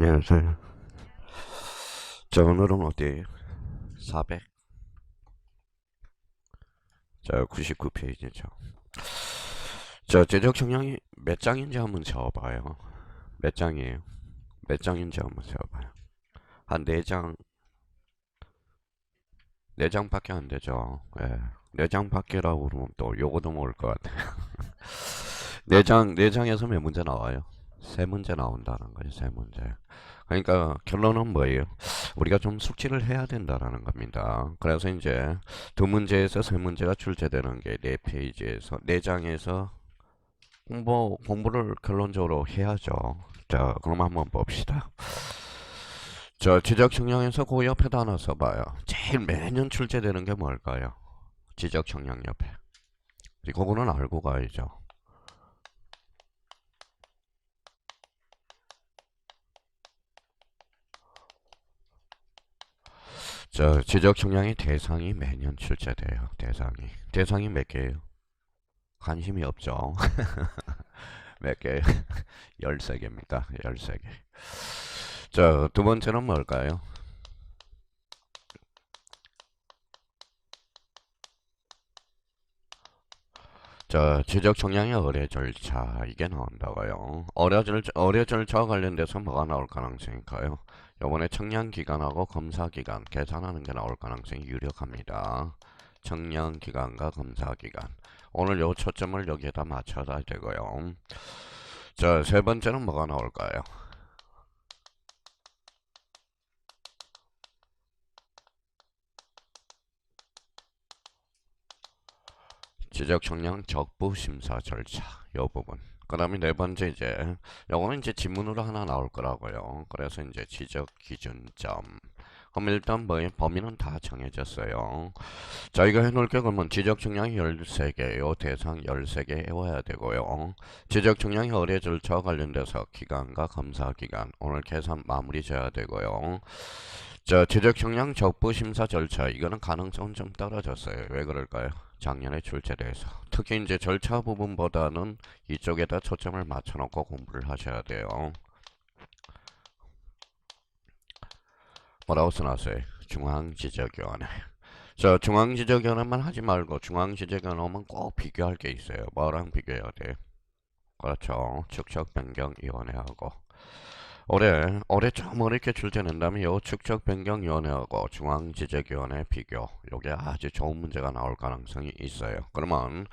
안녕하세요. 오늘은 어디 400, 99페이지죠. 제적 청량이 몇 장인지 한번 적어봐요. 몇 장이에요? 몇 장인지 한번 적어봐요. 한 4장, 4장밖에 안 되죠. 예. 4장밖에라고 그러면 또 요거도 모를 것 같아요. 4장에서 몇 문제 나와요? 3문제 나온다는 거예요, 3문제. 그러니까 결론은 뭐예요? 우리가 좀 숙지를 해야 된다라는 겁니다. 그래서 이제 2문제에서 3문제가 출제되는 게 4페이지에서 4장에서 공부를 결론적으로 해야죠. 자, 그럼 한번 봅시다. 지적 청량에서 그 옆에다 하나 써봐요. 제일 매년 출제되는 게 뭘까요? 지적 청량 옆에. 그거는 알고 가야죠. 지적 청량의 대상이 매년 출제돼요. 대상이 몇 개예요? 관심이 없죠. 몇 개? 13개입니다. 13개. 두 번째는 뭘까요? 지적 청량의 의뢰 절차 이게 나온다고요. 의뢰 절차와 관련돼서 뭐가 나올 가능성일까요? 이번에 청량 기간하고 검사 기간 계산하는 게 나올 가능성이 유력합니다. 청량 기간과 검사 기간. 오늘 요 초점을 여기에다 맞춰야 되고요. 세 번째는 뭐가 나올까요? 지적 청량 적부 심사 절차 요 부분. 그다음에 네 번째 요거는 이제 지문으로 하나 나올 거라고요. 그래서 이제 지적 기준점. 그럼 일단 범위는 다 정해졌어요. 이거 해놓을 게 그러면 지적 청량이 13개요. 대상 13개 외워야 되고요. 지적 청량이 의뢰 절차와 관련돼서 기간과 검사 기간 오늘 계산 마무리 져야 되고요. 지적 청량 적부 심사 절차 이거는 가능성은 좀 떨어졌어요. 왜 그럴까요? 작년에 출제돼서 특히 이제 절차 부분보다는 이쪽에다 초점을 맞춰놓고 공부를 하셔야 돼요. 뭐라고 써놨어요? 중앙지적위원회. 중앙지적위원회만 하지 말고 중앙지적위원회 오면 꼭 비교할 게 있어요. 뭐랑 비교해야 돼요? 그렇죠. 축척변경위원회하고 올해 좀 어렵게 출제된다면 요 축척변경위원회하고 중앙지적위원회 비교 요게 아주 좋은 문제가 나올 가능성이 있어요. 그러면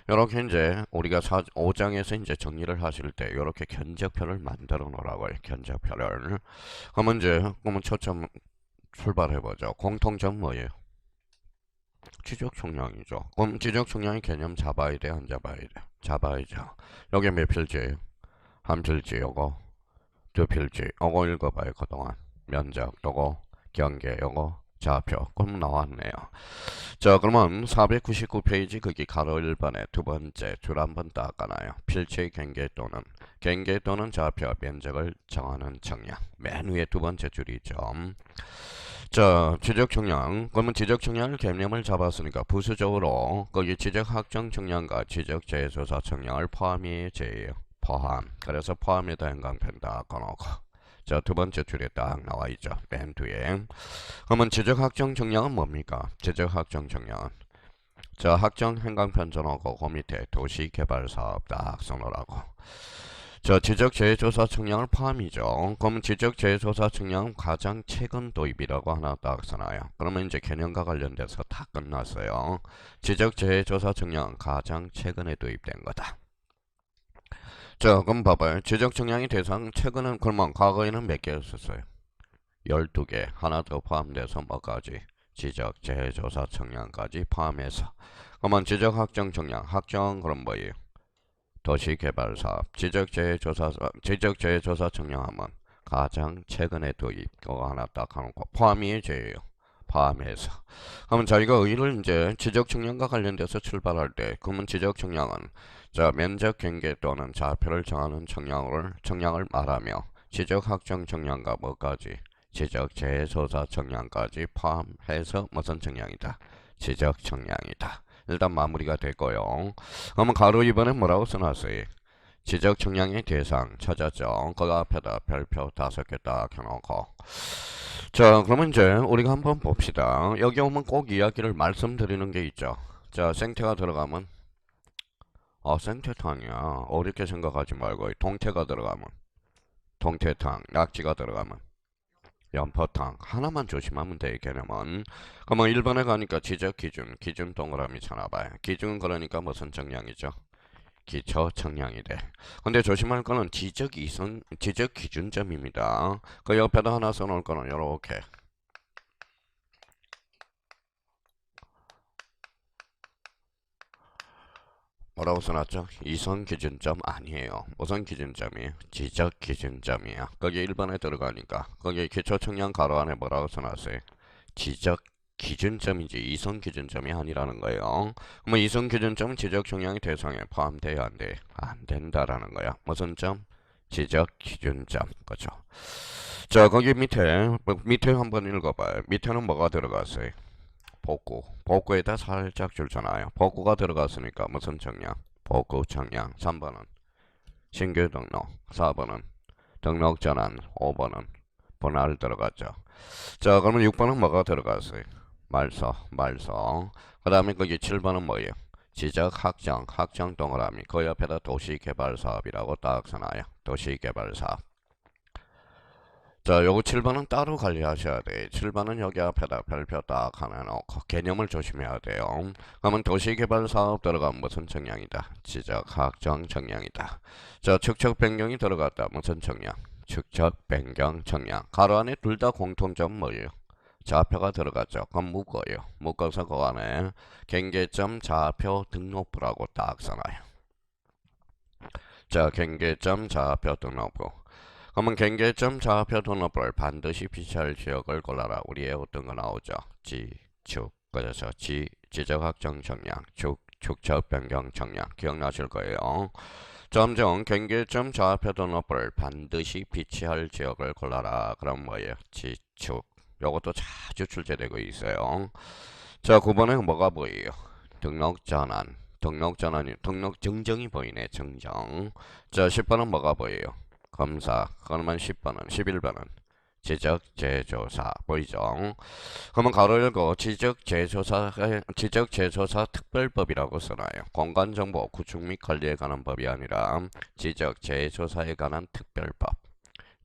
요렇게 이제 우리가 5장에서 이제 정리를 하실 때 요렇게 견적표를 만들어 놓으라고요. 견적표를. 그러면 초점 출발해보죠. 공통점 뭐예요? 지적 총량이죠. 그럼 지적 총량의 개념 잡아야 돼, 안 잡아야 돼? 잡아야죠. 여기 몇 필지예요? 한 필지, 요거 두 필지. 요거 읽어봐요, 그동안. 면적, 요거 경계, 요거 좌표. 그럼 나왔네요. 그러면 499페이지 거기 가로 1번에 두 번째 줄 한번 닦아놔요. 필지 경계 또는 좌표 면적을 정하는 정량. 맨 위에 두 번째 줄이죠. 지적 청량. 그러면 지적 청량을 개념을 잡았으니까 부수적으로 거기 지적 확정 청량과 지적 재조사 청량을 포함이 제예요. 포함. 그래서 포함에다 행강편 딱 꺼놓고. 두 번째 줄에 딱 나와 있죠. 맨 뒤에. 그러면 지적 확정 청량은 뭡니까? 지적 확정 청량은 확정 행강편 전하고 그 밑에 도시개발사업 딱 써놓으라고. 지적재해조사 측량을 포함이죠. 그럼 지적재해조사 측량은 가장 최근 도입이라고 하나 딱 써놔요. 그러면 이제 개념과 관련돼서 다 끝났어요. 지적재해조사 측량은 가장 최근에 도입된 거다. 그럼 봐봐요. 지적 측량의 대상 최근은 그러면 과거에는 몇 개였었어요? 12개. 하나 더 포함돼서 뭐까지? 지적재해조사 측량까지 포함해서. 그러면 지적확정 측량. 확정 그럼 뭐예요? 도시개발사업, 지적재해조사 청량하면 가장 최근에 도입 그거 하나 딱 하놓고 포함이 제예요. 포함해서. 그러면 저희가 의의를 이제 지적 청량과 관련돼서 출발할 때 그러면 지적 청량은 면적 경계 또는 좌표를 정하는 청량을 말하며 지적 확정 청량과 뭐까지 지적 재조사 청량까지 포함해서 무슨 청량이다. 지적 청량이다. 일단 마무리가 됐고요. 그러면 가로 2번에 뭐라고 써놨어요? 지적 청량의 대상 찾았죠. 그 앞에다 별표 5개 딱 해놓고. 자, 그러면 이제 우리가 한번 봅시다. 여기 오면 꼭 이야기를 말씀드리는 게 있죠. 자, 생태가 들어가면 생태탕이야. 어렵게 생각하지 말고 동태가 들어가면 동태탕, 낙지가 들어가면 연포탕. 하나만 조심하면 돼, 개념은. 그러면 1번에 가니까 지적 기준, 기준 동그라미 쳐놔봐요. 기준은 그러니까 무슨 정량이죠? 기초 청량이 돼. 근데 조심할 거는 지적 기준점입니다. 그 옆에다 하나 써놓을 거는 요렇게. 뭐라고 써놨죠? 이성 기준점 아니에요. 무슨 기준점이에요? 지적 기준점이야. 거기 1번에 들어가니까. 거기 기초 청량 가로 안에 뭐라고 써놨어요? 지적 기준점이지 이성 기준점이 아니라는 거예요. 그러면 이성 기준점은 지적 청량의 대상에 포함돼야 안 돼? 안 된다라는 거야. 무슨 점? 지적 기준점. 그죠? 자, 거기 밑에 한번 읽어봐요. 밑에는 뭐가 들어갔어요? 복구. 복구에다 살짝 줄잖아요. 복구가 들어갔으니까 무슨 청량? 복구 청량. 3번은 신규 등록. 4번은 등록 전환. 5번은 분할 들어갔죠. 자, 그러면 6번은 뭐가 들어갔어요? 말소. 그 다음에 거기 7번은 뭐예요? 지적 확정 동그라미. 그 옆에다 도시개발사업이라고 딱 써놔요. 도시개발사업. 자, 요거 7번은 따로 관리하셔야 돼. 7번은 여기 앞에다 별표 딱 하나 넣고 개념을 조심해야 돼요. 그러면 도시개발사업 들어가면 무슨 청량이다? 지적 확정 청량이다. 자, 축척 변경이 들어갔다. 무슨 청량? 축척 변경 청량. 가로 안에 둘 다 공통점 뭐예요? 좌표가 들어갔죠. 그럼 묶어요. 묶어서 그 안에 경계점 좌표 등록부라고 딱 써놔요. 자, 경계점 좌표 등록부. 그러면 경계점 좌표 등록부를 반드시 비치할 지역을 골라라. 우리의 어떤 거 나오죠? 지축. 그래서 지적 확정 청량, 축척 변경 청량. 기억나실 거예요. 점정 경계점 좌표 등록부를 반드시 비치할 지역을 골라라. 그럼 뭐예요? 지축. 요것도 자주 출제되고 있어요. 자, 9번에 뭐가 보여요? 등록 전환. 등록 정정이 보이네. 정정. 자, 10번은 뭐가 보여요? 검사. 그러면 10번은 11번은 지적 재조사 보이죠? 그러면 가로 열고 지적 재조사 특별법이라고 써놔요. 공간 정보 구축 및 관리에 관한 법이 아니라 지적 재조사에 관한 특별법.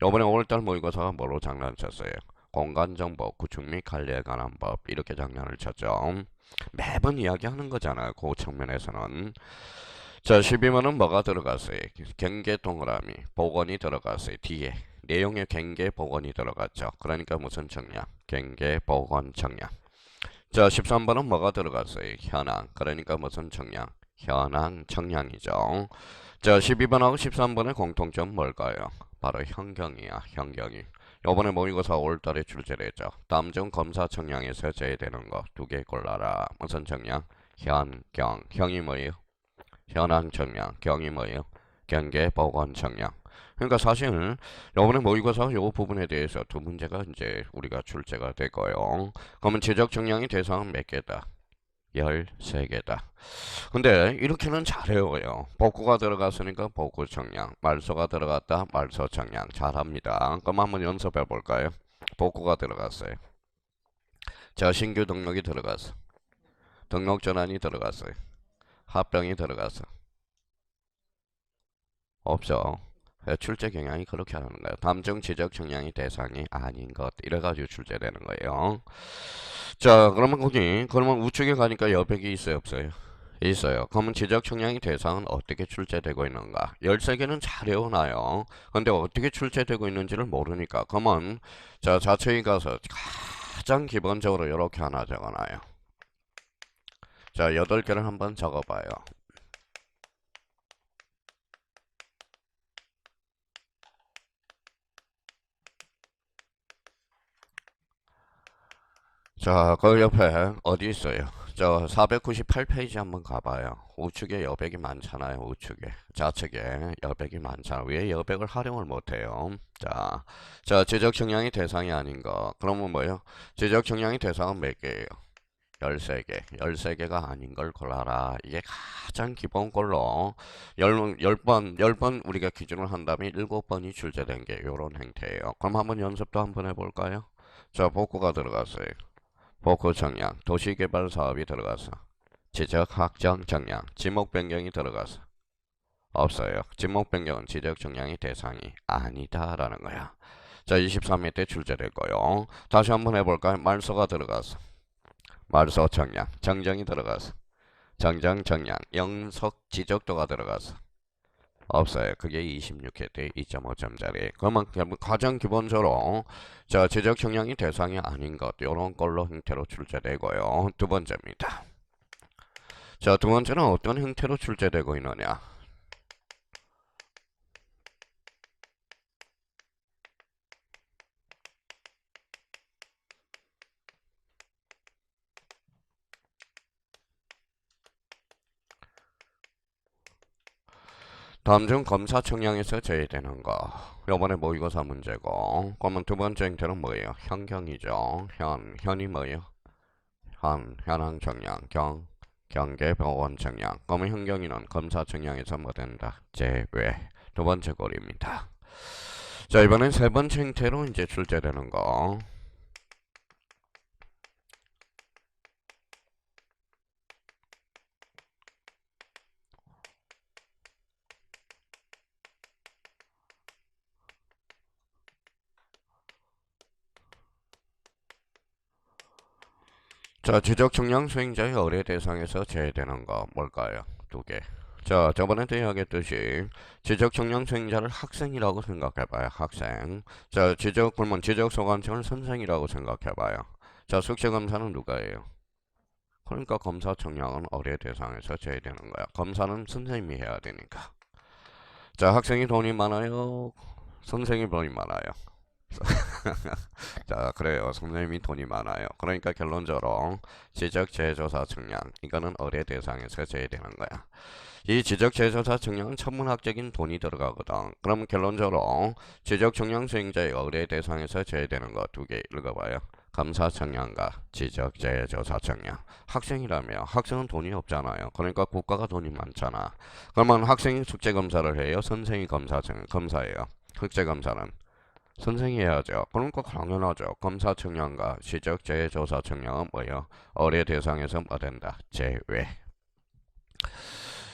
요번에 5월달 모의고사가 뭐로 장난쳤어요? 공간정보 구축 및 관리에 관한 법 이렇게 장난을 쳤죠. 매번 이야기하는 거잖아요. 그 측면에서는. 자, 12번은 뭐가 들어갔어요? 경계 동그라미 복원이 들어갔어요. 뒤에 내용의 경계 복원이 들어갔죠. 그러니까 무슨 청량? 경계 복원 청량. 자, 13번은 뭐가 들어갔어요? 현황. 그러니까 무슨 청량? 현황 청량이죠. 자, 12번하고 13번의 공통점 뭘까요? 바로 현경이야. 현경이. 요번에 모의고사 5월달에 출제되죠. 다음 중 검사 청량에서 제외되는 거 2개 골라라. 무슨 청량? 현경. 형이 뭐예요? 현황 청량. 경이 뭐예요? 경계 보건 청량. 그러니까 사실 요번에 모의고사 요 부분에 대해서 두 문제가 이제 우리가 출제가 되고요. 그러면 지적 청량의 대상은 몇 개다? 13개다. 근데 이렇게는 잘 외워요. 복구가 들어갔으니까 복구 청량, 말소가 들어갔다 말소 청량 잘합니다. 그럼 한번 연습해 볼까요? 복구가 들어갔어요. 자, 신규 등록이 들어갔어. 등록 전환이 들어갔어요. 합병이 들어갔어. 없죠. 출제 경향이 그렇게 하는 거예요. 다음 중 지적 청량이 대상이 아닌 것 이래가지고 출제되는 거예요. 자, 그러면 우측에 가니까 여백이 있어요, 없어요? 있어요. 그러면 지적 청량의 대상은 어떻게 출제되고 있는가? 13개는 잘 외워놔요. 근데 어떻게 출제되고 있는지를 모르니까. 그러면 자, 자체에 가서 가장 기본적으로 이렇게 하나 적어놔요. 자, 8개를 한번 적어봐요. 자, 그 옆에 어디 있어요? 저 498페이지 한번 가봐요. 우측에 여백이 많잖아요. 우측에 좌측에 여백이 많잖아. 왜 여백을 활용을 못해요? 자, 지적 청량이 대상이 아닌 거. 그러면 뭐예요? 지적 청량이 대상은 몇 개예요? 13개. 13개가 아닌 걸 골라라. 이게 가장 기본 걸로 10번 우리가 기준을 한다면 7번이 출제된 게 요런 행태예요. 그럼 한번 연습도 한번 해볼까요? 자, 복구가 들어갔어요. 복구 정량, 도시개발 사업이 들어갔어. 지적 확정 정량, 지목 변경이 들어갔어. 없어요. 지목 변경은 지적 정량의 대상이 아니다라는 거야. 자, 23회 때 출제됐고요. 다시 한번 해볼까요? 말소가 들어갔어. 말소 정량, 정정이 들어갔어. 정정 정량, 영석 지적도가 들어갔어. 없어요. 그게 26회 때 2.5점짜리. 그러면 가장 기본적으로 자, 지적 정량이 대상이 아닌 것 이런 걸로 형태로 출제되고요. 두 번째입니다. 자, 두 번째는 어떤 형태로 출제되고 있느냐? 다음 중 검사 청량에서 제외되는 거. 요번에 모의고사 문제고. 그러면 두 번째 형태는 뭐예요? 현경이죠. 현이 뭐예요? 현황 청량, 경계보건 청량. 그러면 현경이는 검사 청량에서 뭐 된다? 제외. 두 번째 고리입니다. 자, 이번엔 세 번째 형태로 이제 출제되는 거. 자, 지적 청량 수행자의 의뢰 대상에서 제외되는 거 뭘까요? 두 개. 자, 저번에도 이야기했듯이 지적 청량 수행자를 학생이라고 생각해봐요. 학생. 자, 그러면 지적 소관청을 선생이라고 생각해봐요. 자, 숙제 검사는 누가 해요? 그러니까 검사 청량은 의뢰 대상에서 제외되는 거야. 검사는 선생님이 해야 되니까. 자, 학생이 돈이 많아요. 선생이 돈이 많아요. 자, 그래요. 선생님이 돈이 많아요. 그러니까 결론적으로 지적 재조사 측량 이거는 의뢰 대상에서 제외되는 거야. 이 지적 재조사 측량은 천문학적인 돈이 들어가거든. 그럼 결론적으로 지적 측량 수행자의 의뢰 대상에서 제외되는 거 두 개 읽어봐요. 감사 측량과 지적 재조사 측량. 학생이라며 학생은 돈이 없잖아요. 그러니까 국가가 돈이 많잖아. 그러면 학생이 숙제 검사를 해요. 선생이 검사예요. 숙제 검사는 선생이 해야죠. 그러니까 당연하죠. 검사 측량과 시적 재조사 측량은 뭐예요? 의뢰 대상에서 뭐 된다? 제외.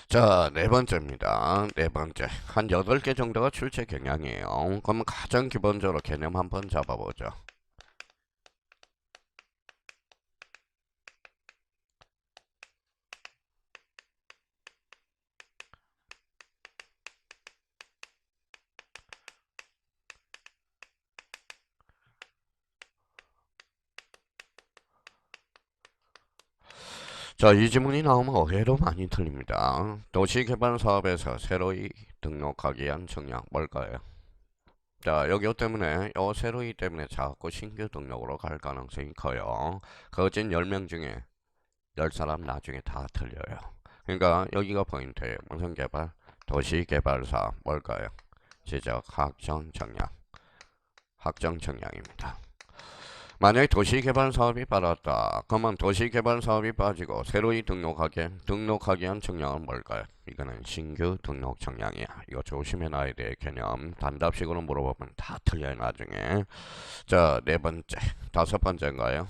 자, 네 번째입니다. 네 번째. 한 8개 정도가 출제 경향이에요. 그러면 가장 기본적으로 개념 한번 잡아보죠. 자, 이 지문이 나오면 의외로 많이 틀립니다. 도시개발 사업에서 새로이 등록하기 위한 청약 뭘까요? 자, 여기 때문에 요 새로이 때문에 자꾸 신규 등록으로 갈 가능성이 커요. 거진 10명 중에 10사람 나중에 다 틀려요. 그러니까 여기가 포인트예요. 무슨 개발? 도시개발 사업 뭘까요? 지적 학정 청약. 학정 청약입니다. 만약에 도시개발 사업이 빠졌다. 그러면 도시개발 사업이 빠지고 새로이 등록하기 위한 청량은 뭘까요? 이거는 신규 등록 청량이야. 이거 조심해놔야 돼. 개념. 단답식으로 물어보면 다 틀려요, 나중에. 자, 네 번째. 다섯 번째인가요?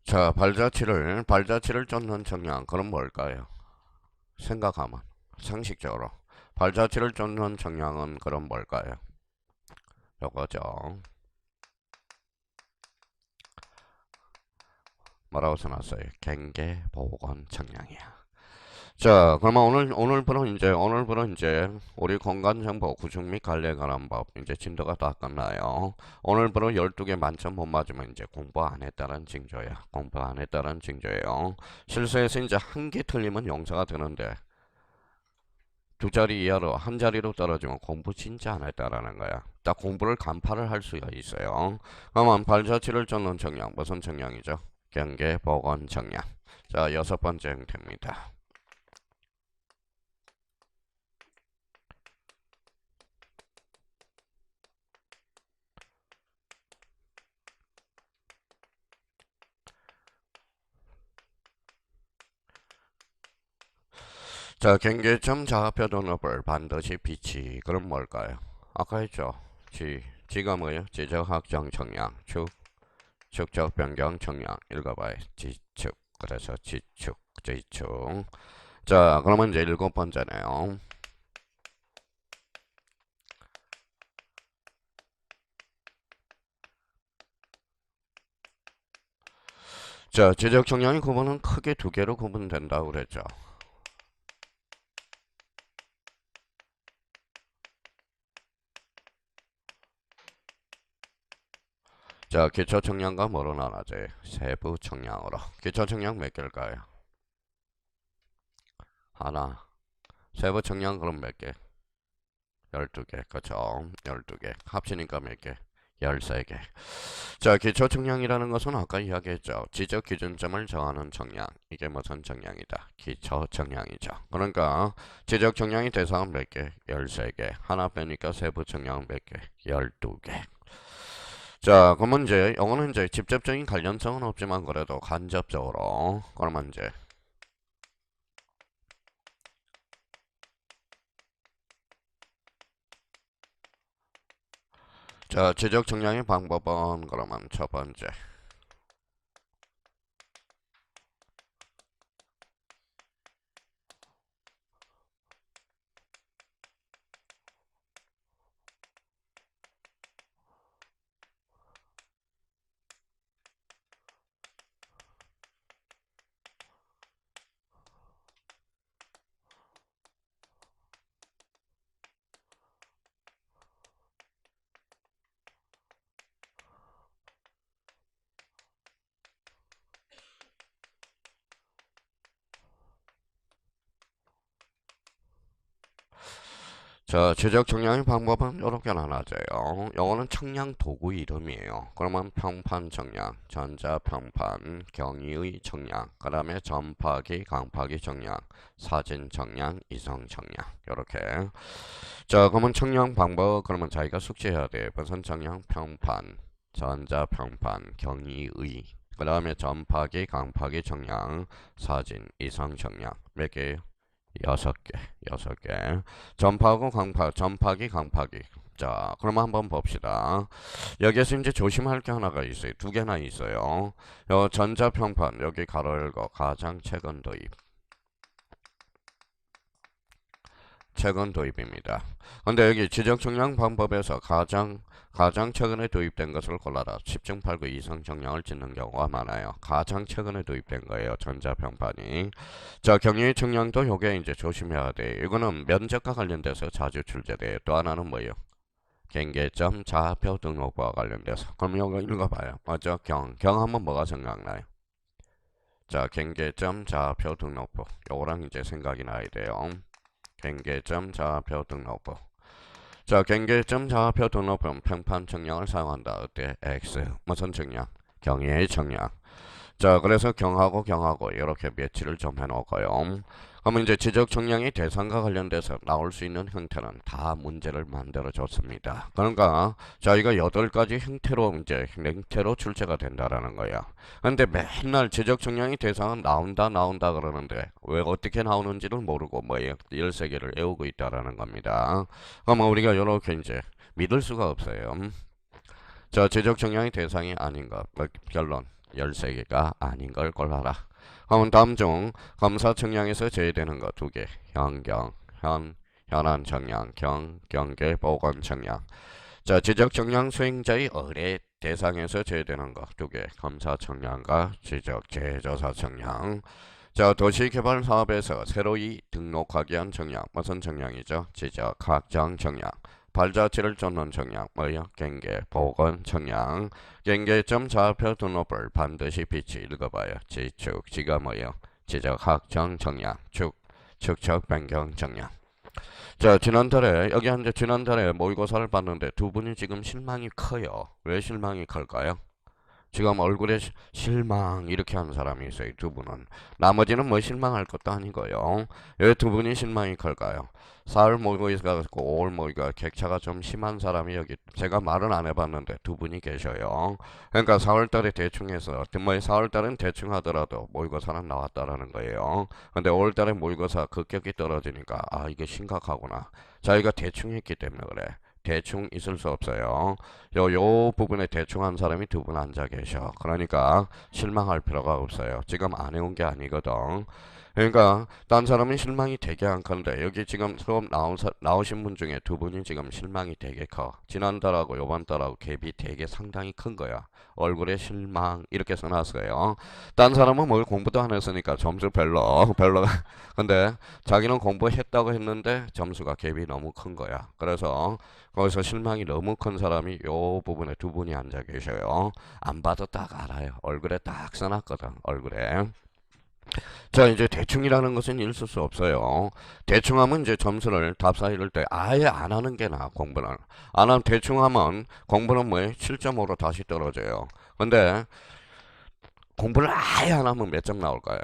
자, 발자취를 쫓는 청량. 그럼 뭘까요? 생각하면. 상식적으로. 발자취를 쫓는 청량은 그럼 뭘까요? 요거죠. 뭐라고 써놨어요? 경계보건 청량이야. 자, 그러면 오늘부로 이제 우리 공간정보 구축 및 관리에 관한 법 이제 진도가 다 끝나요. 오늘부로 12개 만점 못 맞으면 이제 공부 안 했다는 징조야. 공부 안 했다는 징조예요. 실수해서 이제 한 개 틀리면 용서가 되는데 두 자리 이하로 한 자리로 떨어지면 공부 진짜 안 했다라는 거야. 딱 공부를 간파를 할 수가 있어요. 그러면 발자취를 쫓는 청량 무슨 청량이죠? 경계보건 청량. 자, 6번째 형태입니다. 자, 경계점 좌표 등록을 반드시 비치. 그럼 뭘까요? 아까 했죠. 지가 뭐예요? 지적 확정 청량, 축적 변경 청량. 읽어봐요. 지축. 그래서 지축. 자, 그러면 이제 7번째네요. 자, 지적 청량의 구분은 크게 두 개로 구분된다고 그랬죠. 자, 기초 청량과 뭐로 나눠져? 세부 청량으로. 기초 청량 몇 개일까요? 하나. 세부 청량 그럼 몇 개? 12개. 그쵸? 12개. 합치니까 몇 개? 13개. 자, 기초 청량이라는 것은 아까 이야기했죠. 지적 기준점을 정하는 청량. 이게 무슨 청량이다? 기초 청량이죠. 그러니까 지적 청량의 대상은 몇 개? 13개. 하나 빼니까 세부 청량은 몇 개? 12개. 자, 그러면 이제 영어는 이제 직접적인 관련성은 없지만 그래도 간접적으로 그러면 이제 자, 지적 청량의 방법은 그러면 첫 번째 자, 지적 청량의 방법은 이렇게 나눠져요. 영어는 청량 도구 이름이에요. 그러면 평판 청량, 전자 평판, 경위의 청량, 그 다음에 전파기, 강파기 청량, 사진 청량, 이성 청량 이렇게. 자, 그러면 청량 방법 그러면 자기가 숙지해야 돼. 무슨 청량? 평판, 전자 평판, 경위의, 그 다음에 전파기, 강파기 청량, 사진, 이성 청량 몇 개예요? 6개, 6개. 전파하고 전파기, 강파기. 자, 그럼 한번 봅시다. 여기에서 이제 조심할 게 하나가 있어요. 두 개나 있어요. 전자평판, 여기 가로 열고, 가장 최근 도입. 최근 도입입니다. 근데 여기 지적 청량 방법에서 가장 최근에 도입된 것을 골라라. 10중 8구 이상 청량을 짓는 경우가 많아요. 가장 최근에 도입된 거예요. 전자평판이. 자, 경유의 청량도 요게 이제 조심해야 돼. 이거는 면적과 관련돼서 자주 출제돼요. 또 하나는 뭐예요? 경계점 좌표 등록부와 관련돼서. 그럼 이거 읽어봐요. 먼저 경 하면 뭐가 생각나요? 자, 경계점 좌표 등록부. 요거랑 이제 생각이 나야 돼요. 경계점 좌표 등록부. 자, 경계점 좌표 등록부는 평판 청량을 사용한다. 어때? X. 무슨 청량? 경의 청량. 자, 그래서 경하고 이렇게 배치를 좀 해놓고요. 그러면 이제 지적 청량이 대상과 관련돼서 나올 수 있는 형태는 다 문제를 만들어 줬습니다. 그러니까 저희가 8가지 형태로 이제 맹태로 출제가 된다라는 거야. 근데 맨날 지적 청량이 대상은 나온다 그러는데 왜 어떻게 나오는지를 모르고 뭐예요? 13개를 외우고 있다라는 겁니다. 그러면 우리가 이렇게 이제 믿을 수가 없어요. 자, 지적 청량이 대상이 아닌 것. 결론. 13개가 아닌 걸 골라라. 그럼 다음 중 검사 청량에서 제외되는 거 2개. 현안 청량, 경계 보건 청량. 자, 지적 청량 수행자의 의뢰 대상에서 제외되는 거 2개. 검사 청량과 지적 재조사 청량. 자, 도시개발 사업에서 새로이 등록하기 위한 청량. 무슨 청량이죠? 지적 확정 청량. 발자취를 쫓는 청량, 뭐요? 경계, 보건 청량. 경계점 좌표 등록을 반드시 비치 읽어봐요. 지축, 지가 뭐요? 지적 확정 청량, 축적 변경 청량. 자, 지난달에 모의고사를 봤는데 두 분이 지금 실망이 커요. 왜 실망이 클까요? 지금 얼굴에 실망 이렇게 하는 사람이 있어요. 두 분은. 나머지는 뭐 실망할 것도 아니고요. 왜 두 분이 실망이 클까요? 4월 모의고사 갖고 5월 모의고사 격차가 좀 심한 사람이 여기 제가 말은 안 해봤는데 두 분이 계셔요. 그러니까 4월 달에 대충 해서 뭐 4월 달은 대충 하더라도 모의고사는 나왔다라는 거예요. 근데 5월 달에 모의고사 급격히 떨어지니까 아 이게 심각하구나. 자기가 대충 했기 때문에 그래. 대충 있을 수 없어요. 요 부분에 대충 한 사람이 두 분 앉아 계셔. 그러니까 실망할 필요가 없어요. 지금 안 해온 게 아니거든. 그러니까 딴 사람은 실망이 되게 안 큰데 여기 지금 수업 나오신 분 중에 두 분이 지금 실망이 되게 커. 지난달하고 요번 달하고 갭이 되게 상당히 큰 거야. 얼굴에 실망 이렇게 써놨어요. 딴 사람은 뭘 공부도 안 했으니까 점수 별로. 근데 자기는 공부했다고 했는데 점수가 갭이 너무 큰 거야. 그래서 거기서 실망이 너무 큰 사람이 요 부분에 두 분이 앉아 계셔요. 안 봐도 딱 알아요. 얼굴에 딱 써놨거든. 얼굴에. 자, 이제 대충이라는 것은 있을 수 없어요. 대충하면 이제 점수를 답사 이럴 때 아예 안 하는 게 나아, 공부는. 안 하면 대충하면 공부는 뭐예요? 7.5로 다시 떨어져요. 근데 공부를 아예 안 하면 몇 점 나올까요?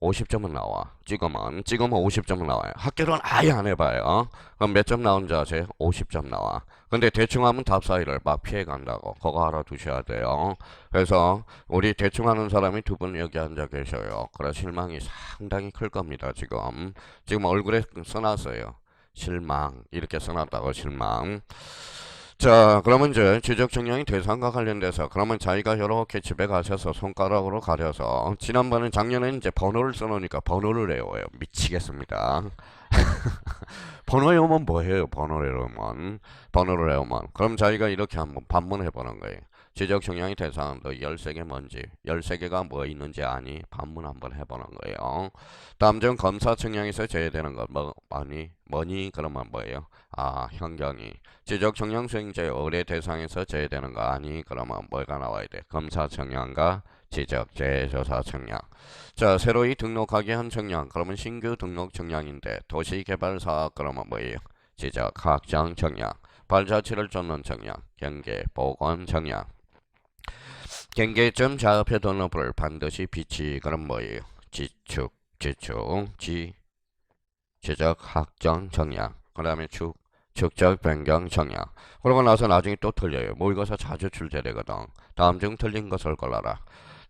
50점은 나와. 지금은 50점은 나와요. 학교는 아예 안 해봐요. 그럼 몇 점 나오는지 아세요? 50점 나와. 근데 대충 하면 답 사이를 막 피해간다고. 그거 알아두셔야 돼요. 그래서 우리 대충 하는 사람이 두 분 여기 앉아 계셔요. 그래 실망이 상당히 클 겁니다. 지금 얼굴에 써놨어요. 실망 이렇게 써놨다고 실망. 자, 그러면 이제 지적 정량이 대상과 관련돼서 그러면 자기가 이렇게 집에 가셔서 손가락으로 가려서 지난번에 작년에 이제 번호를 써놓으니까 번호를 외워요. 미치겠습니다. 번호 외우면 뭐해요? 번호를 외우면 그럼 자기가 이렇게 한번 반문해 보는 거예요. 지적 정량이 대상은 너 13개 뭔지 13개가 뭐 있는지 아니? 반문 한번 해보는 거예요. 다음 중 검사 정량에서 제외되는 것 뭐 아니 뭐니 그러면 뭐예요? 아 현경이 지적 정량 수행자의 의뢰 대상에서 제외되는 거 아니? 그러면 뭐가 나와야 돼? 검사 정량과 지적 재조사 정량. 자, 새로이 등록하게 한 정량. 그러면 신규 등록 정량인데 도시개발사업 그러면 뭐예요? 지적 확정 정량. 발자취를 쫓는 정량. 경계 보건 정량. 경계점 좌표 등록부를 반드시 비치. 그럼 뭐예요? 지적 확정 정량. 그 다음에 축적 변경 정량. 그러고 나서 나중에 또 틀려요. 모의고사 자주 출제되거든. 다음 중 틀린 것을 골라라.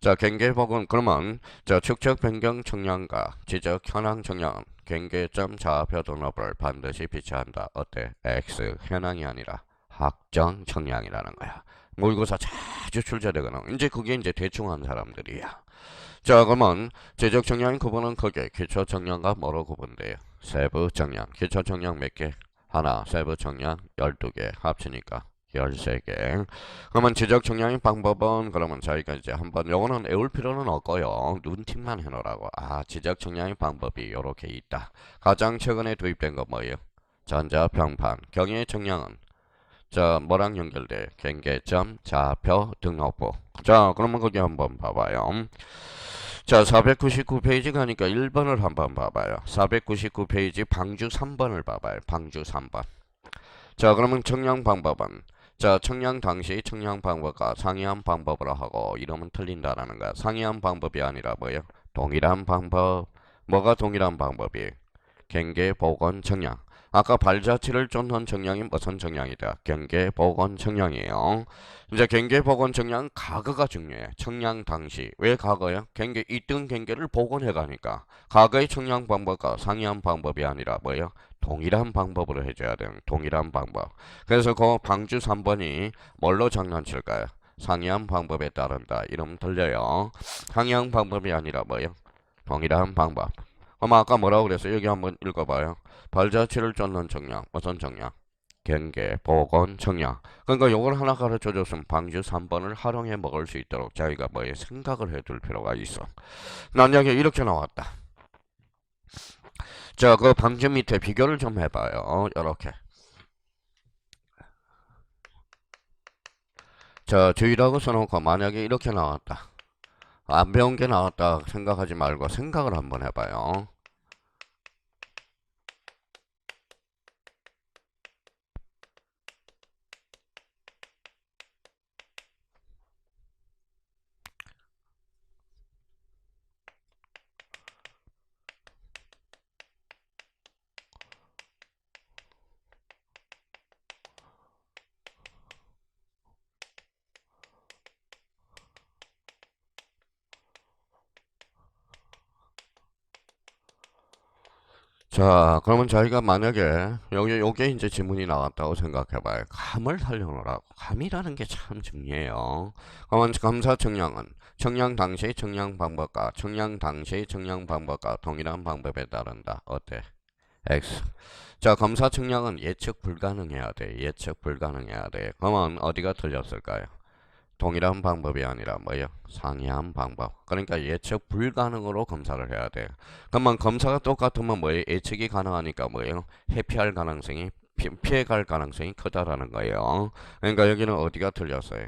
자, 경계복은 그러면 자 축적 변경 청량과 지적 현황 청량은 경계점 좌표 등록부를 반드시 비치한다. 어때? X 현황이 아니라 확정 청량이라는 거야. 모의고사 자주 출제되거든. 이제 그게 이제 대충 한 사람들이야. 자, 그러면 지적 청량의 구분은 크게 기초 청량과 뭐로 구분돼요? 세부 청량. 기초 청량 몇 개? 하나. 세부 청량 12개. 합치니까 13개. 그러면 지적 청량의 방법은 그러면 저희가 이제 한번 요거는 외울 필요는 없고요. 눈팅만 해놓으라고. 아, 지적 청량의 방법이 이렇게 있다. 가장 최근에 도입된 거 뭐예요? 전자평판. 경의 청량은 자, 뭐랑 연결돼? 경계점, 좌표, 등록부. 자, 그러면 거기 한번 봐봐요. 자, 499페이지 가니까 1번을 한번 봐봐요. 499페이지 방주 3번을 봐봐요. 방주 3번. 자, 그러면 청량 방법은 자, 청량 당시 청량 방법과 상이한 방법으로 하고 이러면 틀린다라는 거야. 상이한 방법이 아니라 뭐예요? 동일한 방법. 뭐가 동일한 방법이? 경계 보건 청량. 아까 발자취를 쫓는 청량이 무슨 청량이다? 경계 보건 청량이에요. 이제 경계 보건 청량 과거가 중요해. 청량 당시. 왜 과거야? 경계 있던 경계를 복원해 가니까. 과거의 청량 방법과 상이한 방법이 아니라 뭐예요? 동일한 방법으로 해줘야 되는 동일한 방법. 그래서 그 방주 3번이 뭘로 장난칠까요? 상이한 방법에 따른다. 이러면 들려요. 상이한 방법이 아니라 뭐예요? 동일한 방법. 그럼 아까 뭐라고 그랬어요? 여기 한번 읽어봐요. 발자취를 쫓는 정량. 무슨 정량? 경계, 보건, 정량. 그러니까 요걸 하나 가르쳐줬으면 방주 3번을 활용해 먹을 수 있도록 자기가 뭐에 생각을 해둘 필요가 있어. 만약에 이렇게 나왔다. 자, 그 방주 밑에 비교를 좀 해봐요. 요렇게. 자, 주의라고 써놓고 만약에 이렇게 나왔다. 안 배운 게 나왔다 생각하지 말고 생각을 한번 해봐요. 자, 그러면 저희가 만약에 요게 이제 지문이 나왔다고 생각해봐요. 감을 살려놓으라고. 감이라는 게 참 중요해요. 그러면 검사 측량은 측량 당시 측량 방법과 측량 당시 측량 방법과 동일한 방법에 따른다. 어때? X. 자, 검사 측량은 예측 불가능해야 돼. 예측 불가능해야 돼. 그러면 어디가 틀렸을까요? 동일한 방법이 아니라 뭐예요? 상이한 방법. 그러니까 예측 불가능으로 검사를 해야 돼요. 그러면 검사가 똑같으면 뭐예요? 예측이 가능하니까 뭐예요? 회피할 가능성이 피해갈 가능성이 크다라는 거예요. 그러니까 여기는 어디가 틀렸어요?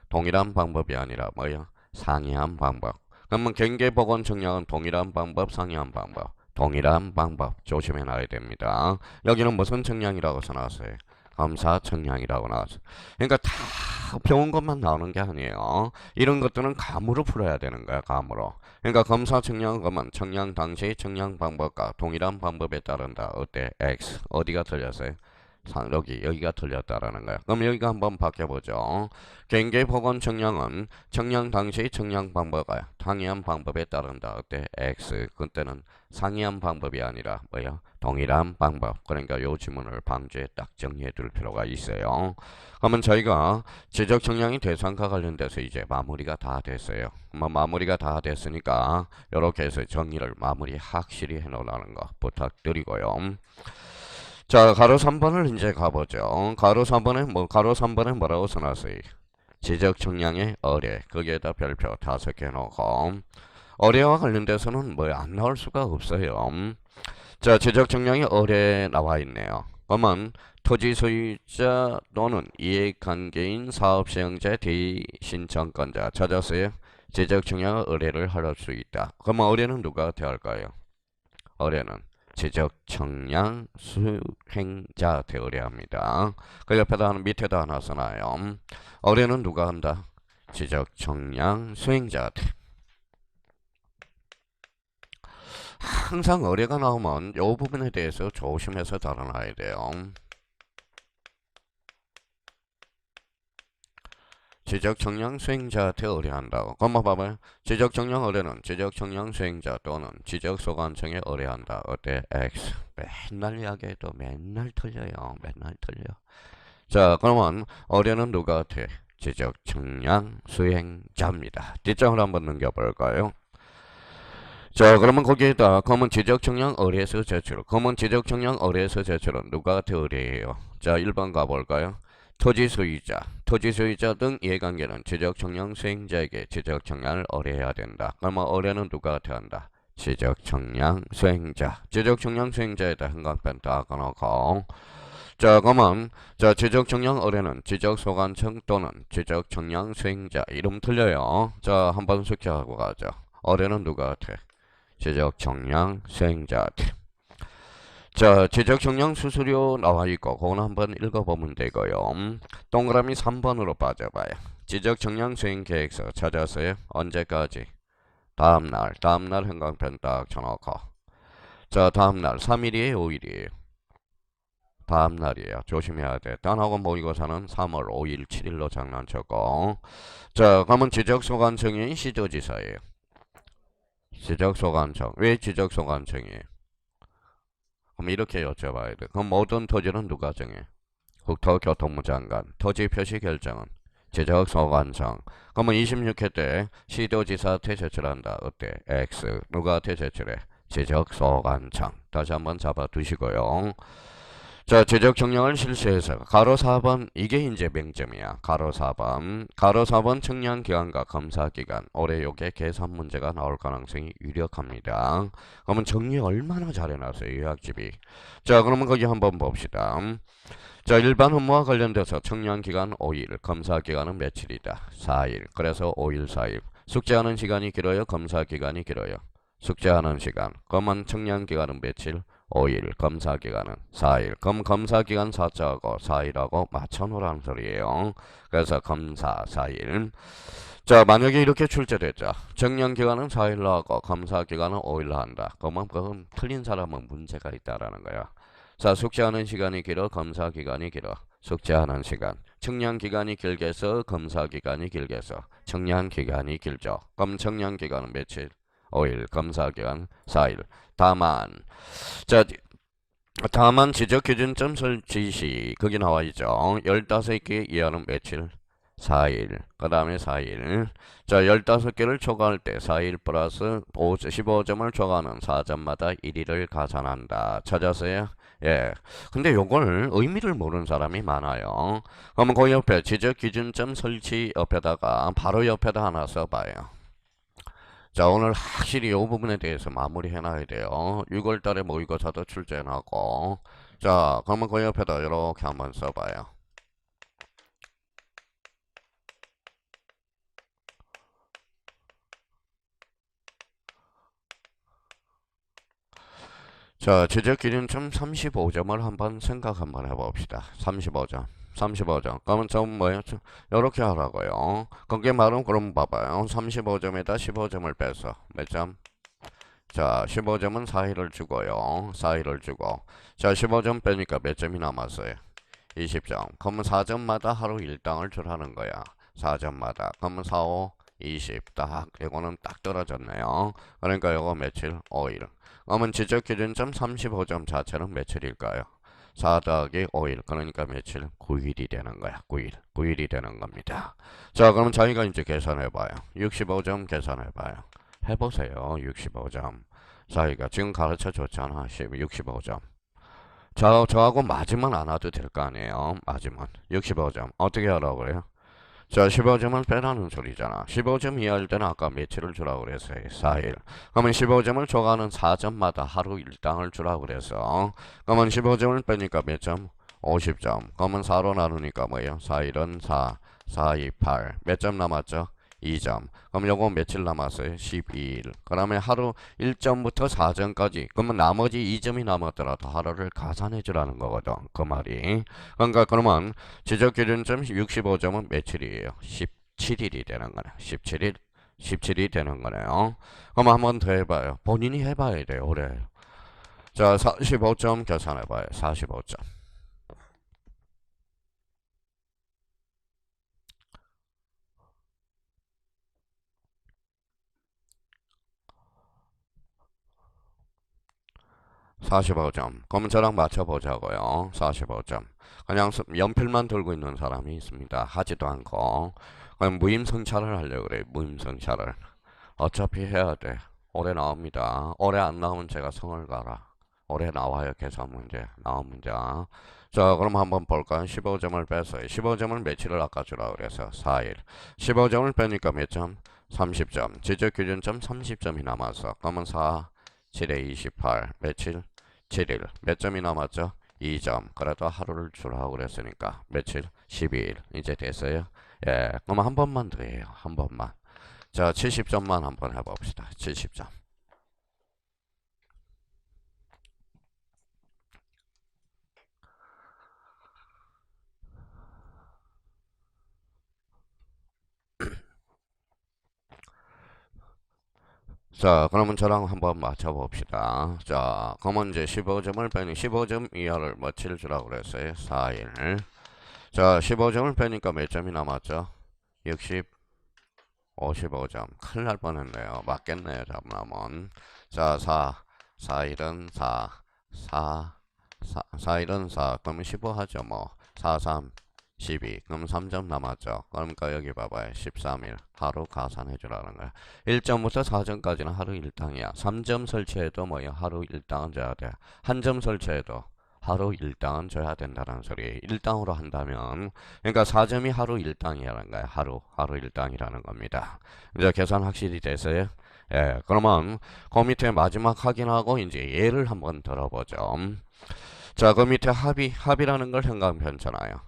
동일한 방법이 아니라 뭐예요? 상이한 방법. 그러면 경계보건 측량은 동일한 방법, 상이한 방법. 동일한 방법 조심해 놔야 됩니다. 여기는 무슨 측량이라고 써놨어요? 검사 측량이라고 나왔어요. 그러니까 다 배운 것만 나오는 게 아니에요. 이런 것들은 감으로 풀어야 되는 거야, 감으로. 그러니까 검사 측량은 그러면 측량 당시 측량 방법과 동일한 방법에 따른다. 어때? X. 어디가 틀렸어요? 여기가 틀렸다라는 거야. 그럼 여기가 한번 바뀌어보죠. 경계 보건 측량은 측량 당시 측량 방법과 상이한 방법에 따른다. 어때? X. 그때는 상이한 방법이 아니라 뭐야? 동일한 방법. 그러니까 요 지문을 방주에 딱 정리해 둘 필요가 있어요. 그러면 저희가 지적 측량이 대상과 관련돼서 이제 마무리가 다 됐어요. 마무리가 다 됐으니까 이렇게 해서 정리를 마무리 확실히 해 놓으라는 거 부탁드리고요. 자, 가로 3번을 이제 가보죠. 가로 3번에 뭐라고 써놨어요? 지적 측량의 어뢰. 거기에다 별표 5개 놓고. 어뢰와 관련돼서는 뭐 안 나올 수가 없어요. 자, 지적 측량의 어뢰 나와 있네요. 그러면 토지 소유자 또는 이해관계인 사업시행자 대신청권자 찾았어요? 지적 측량의 의뢰를 할 수 있다. 그러면 의뢰는 누가 대할까요? 의뢰는 지적 측량 수행자 대의뢰합니다. 그 옆에다 하나 밑에다 하나 써놔요. 의뢰는 누가 한다? 지적 측량 수행자 대. 항상 의뢰가 나오면 이 부분에 대해서 조심해서 다뤄놔야 돼요. 지적 측량 수행자한테 의뢰한다고. 그럼 봐봐요. 지적 측량 의뢰는 지적 측량 수행자 또는 지적 소관청에 의뢰한다. 어때? X. 맨날 이야기해도 맨날 틀려요. 맨날 틀려. 자, 그러면 의뢰는 누구한테? 지적 측량 수행자입니다. 뒷장을 한번 넘겨볼까요? 자, 그러면 거기에다 검은 지적 측량 의뢰서 제출. 검은 지적 측량 의뢰서 제출은 누구한테 의뢰해요? 자, 1번 가볼까요? 토지 소유자 등 이해관계는 지적 측량 수행자에게 지적 측량을 의뢰해야 된다. 그러면 의뢰는 누구한테 한다? 지적 측량 수행자. 지적 측량 수행자에다 형광펜 딱 넣고. 자, 그러면 자, 지적 측량 의뢰는 지적 소관청 또는 지적 측량 수행자. 이름 틀려요. 자, 한번 숙제하고 가죠. 의뢰는 누구한테? 지적 측량 수행자한테. 자, 지적 측량 수수료 나와 있고 그건 한번 읽어보면 되고요. 동그라미 3번으로 빠져봐요. 지적 측량 수행 계획서 찾았어요? 언제까지? 다음날 형광펜 딱 쳐놓고. 자, 다음날 3일이에요, 5일이에요? 다음날이에요. 조심해야 돼. 단학원 모의고사는 3월 5일, 7일로 장난쳤고. 자, 그러면 지적소관청이 시도지사예요. 지적소관청. 왜 지적소관청이에요? 그럼 이렇게 여쭤봐야 돼. 그럼 모든 토지는 누가 정해? 국토교통부 장관. 토지 표시 결정은 지적소관청. 그러면 26회 때 시도지사한테 제출한다. 어때? X. 누구한테 제출해? 지적소관청. 다시 한번 잡아두시고요. 자, 지적 측량을 실시해서 가로 4번 이게 이제 맹점이야. 가로 4번 측량 기간과 검사 기간 올해 요게 계산 문제가 나올 가능성이 유력합니다. 그러면 정리 얼마나 잘해놨어요, 요약집이. 자, 그러면 거기 한번 봅시다. 자, 일반 업무와 관련돼서 측량 기간 5일, 검사 기간은 며칠이다? 4일. 그래서 5일, 4일. 숙제하는 시간이 길어요, 검사 기간이 길어요? 숙제하는 시간. 그러면 측량 기간은 며칠? 5일, 검사 기간은 4일. 그럼 검사 기간 4자하고 4일하고 맞춰놓으라는 소리예요. 그래서 검사 4일. 자, 만약에 이렇게 출제됐죠. 측량 기간은 4일로 하고 검사 기간은 5일로 한다. 그러면 그건 틀린 사람은 문제가 있다라는 거야. 자, 숙제하는 시간이 길어, 검사 기간이 길어. 숙제하는 시간. 측량 기간이 길게서 검사 기간이 길게서 측량 기간이 길죠. 그럼 측량 기간은 며칠? 5일, 검사 기간 4일. 다만 자, 다만 지적기준점 설치 시 거기 나와 있죠. 15개 이하는 며칠? 4일. 그 다음에 4일. 자, 15개를 초과할 때 4일 플러스 15점을 초과하는 4점마다 1일을 가산한다. 찾았어요? 예. 근데 요걸 의미를 모르는 사람이 많아요. 그러면 그 옆에 지적기준점 설치 옆에다가 바로 옆에다 하나 써봐요. 자, 오늘 확실히 이 부분에 대해서 마무리해 놔야 돼요. 6월 달에 모의고사도 출제해놓고. 자, 그러면 그 옆에다 이렇게 한번 써봐요. 자, 지적기준점 35점을 한번 생각 한번 해봅시다. 35점. 35점. 그러면 점 뭐예요? 이렇게 하라고요. 그게 말은 그럼 봐봐요. 35점에다 15점을 빼서 몇 점? 자, 15점은 4일을 주고요. 4일을 주고. 자, 15점 빼니까 몇 점이 남았어요? 20점. 그러면 4점마다 하루 일당을 주라는 거야. 4점마다. 그러면 4, 5, 20. 딱, 이거는 딱 떨어졌네요. 그러니까 이거 며칠? 5일. 그러면 지적기준점 35점 자체는 며칠일까요? 4 더하기 5일. 그러니까 며칠? 9일이 되는 거야. 9일. 9일이 되는 겁니다. 자, 그럼 저희가 이제 계산해봐요. 65점 계산해봐요. 해보세요. 65점. 저희가 지금 가르쳐 줬잖아. 65점. 저하고 맞으면 안 와도 될 거 아니에요. 맞으면. 65점. 어떻게 하라고 그래요? 자, 15점을 빼라는 소리잖아. 15점 이하일 때는 아까 며칠을 주라고 그랬어요. 4일. 그러면 15점을 줘가는 4점마다 하루 일당을 주라고 그랬어. 그러면 15점을 빼니까 몇 점? 50점. 그러면 4로 나누니까 뭐예요? 4일은 4, 4, 2, 8. 몇 점 남았죠? 2점. 그럼 요거 며칠 남았어요? 12일. 그러면 하루 1점부터 4점까지. 그러면 나머지 2점이 남았더라도 하루를 가산해 주라는 거거든. 그 말이. 그러니까 그러면 지적기준점 65점은 며칠이에요? 17일이 되는 거네. 17일. 17이 되는 거네요. 그럼 한 번 더 해봐요. 본인이 해봐야 돼요. 올해. 자, 45점 계산해봐요. 45점. 45점. 그럼 저랑 맞춰보자고요. 45점. 그냥 연필만 들고 있는 사람이 있습니다. 하지도 않고. 그냥 무임승차를 하려고 그래요. 무임승차를. 어차피 해야 돼. 올해 나옵니다. 올해 안 나오면 제가 성을 가라. 올해 나와요. 계산 문제. 나온 문제. 자, 그럼 한번 볼까요? 15점을 뺐어요. 15점을 며칠을 아까 주라고 그래서 4일. 15점을 빼니까 몇 점? 30점. 지적기준점 30점이 남았어. 그러면 4, 7에 28. 며칠? 7일. 몇 점이 남았죠? 2점. 그래도 하루를 주라고 그랬으니까. 며칠? 12일. 이제 됐어요? 예. 그럼 한 번만 더 해요. 한 번만. 자, 70점만 한번 해봅시다. 70점. 자, 그러면 저랑 한번 맞춰봅시다. 자, 그러면 이제 15점을 빼니 15점 이하를 며칠 주라고 그랬어요? 4일. 자, 15점을 빼니까 몇 점이 남았죠? 60, 55점. 큰일 날 뻔했네요. 맞겠네요, 잠깐만. 자, 4일은 4일은 4. 그러면 15 하죠, 뭐. 4, 3, 12. 그럼 3점 남았죠. 그러니까 여기 봐봐요. 13일. 하루 가산해 주라는 거야. 1점부터 4점까지는 하루 일당이야. 3점 설치해도 뭐야? 하루 일당은 줘야 돼. 한 점 설치해도 하루 일당은 줘야 된다는 소리. 일당으로 한다면 그러니까 4점이 하루 일당이라는 거야. 하루 일당이라는 겁니다. 이제 계산 확실히 됐어요? 예, 그러면 그 밑에 마지막 확인하고 이제 예를 한번 들어보죠. 자, 그 밑에 합이라는 걸 생각하면 괜찮아요.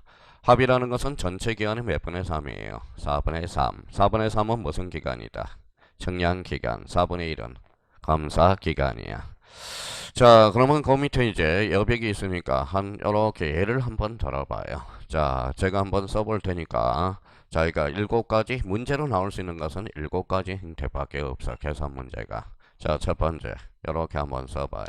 합이라는 것은 전체 기간의 몇 분의 3이에요. 4분의 3. 4분의 3은 무슨 기간이다? 청량 기간. 4분의 1은 검사 기간이야. 자, 그러면 그 밑에 이제 여백이 있으니까 한 요렇게 예를 한번 들어봐요. 자, 제가 한번 써볼 테니까 저희가 7가지 문제로 나올 수 있는 것은 7가지 형태밖에 없어. 계산 문제가. 자, 첫 번째 요렇게 한번 써봐요.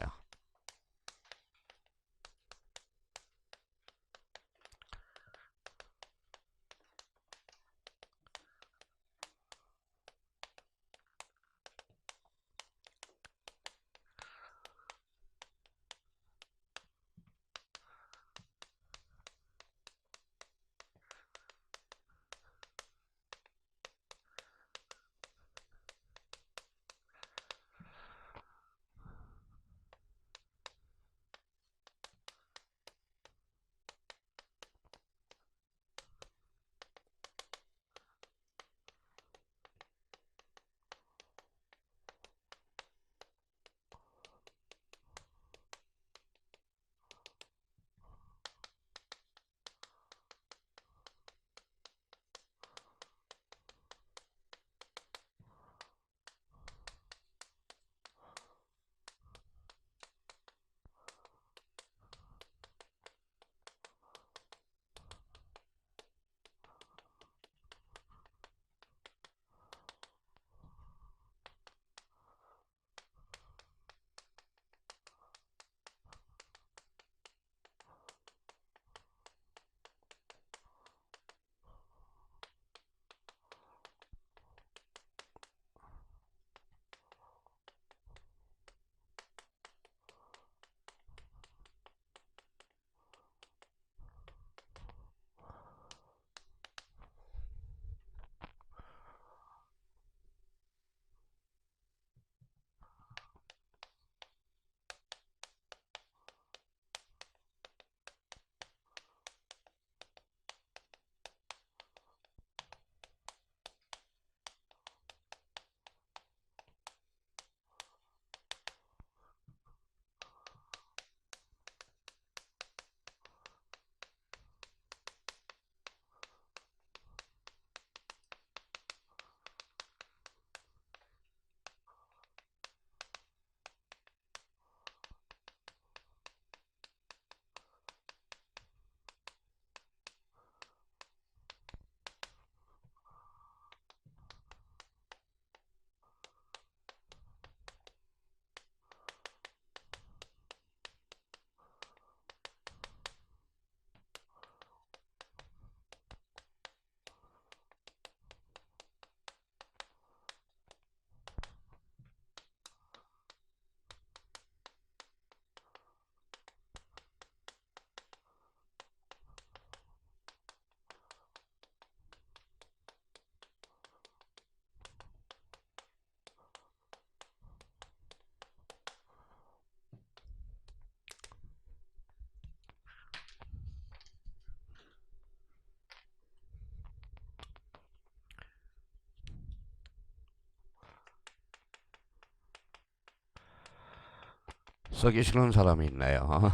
쓰기 싫은 사람이 있네요.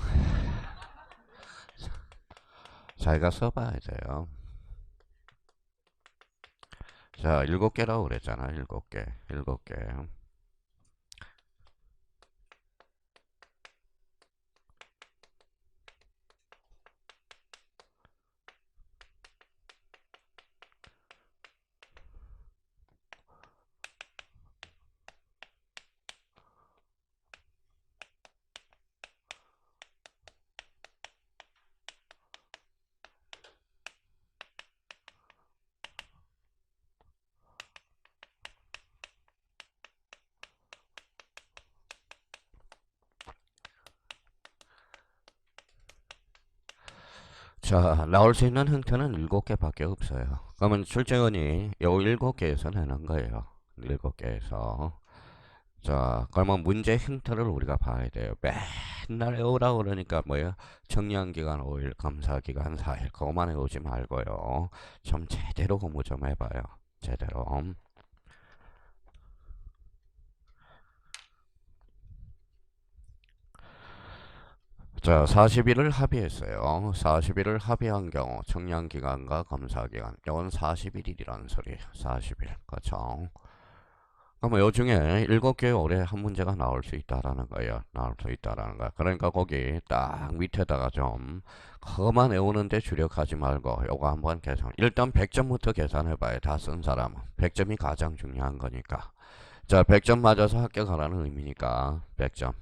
자기가 써봐야 돼요. 자, 7개라고 그랬잖아. 7개. 7개. 자, 나올 수 있는 형태는 7개밖에 없어요. 그러면 출제원이 요 7개에서 내는 거예요. 7개에서. 자, 그러면 문제 형태를 우리가 봐야 돼요. 맨날 외우라 그러니까 뭐야? 청량기간 5일, 감사기간 4일. 그것만 외우지 말고요. 좀 제대로 공부 좀 해봐요. 제대로. 자, 40일을 합의했어요. 40일을 합의한 경우 청량기간과 감사기간. 이건 41일이라는 소리예요. 40일. 그렇죠? 그러면 요 중에 7개 올해 한 문제가 나올 수 있다라는 거예요. 나올 수 있다라는 거야. 그러니까 거기 딱 밑에다가 좀 그것만 외우는데 주력하지 말고 요거 한번 계산. 일단 100점부터 계산해봐요. 다 쓴 사람은. 100점이 가장 중요한 거니까. 자, 100점 맞아서 합격하라는 의미니까 100점.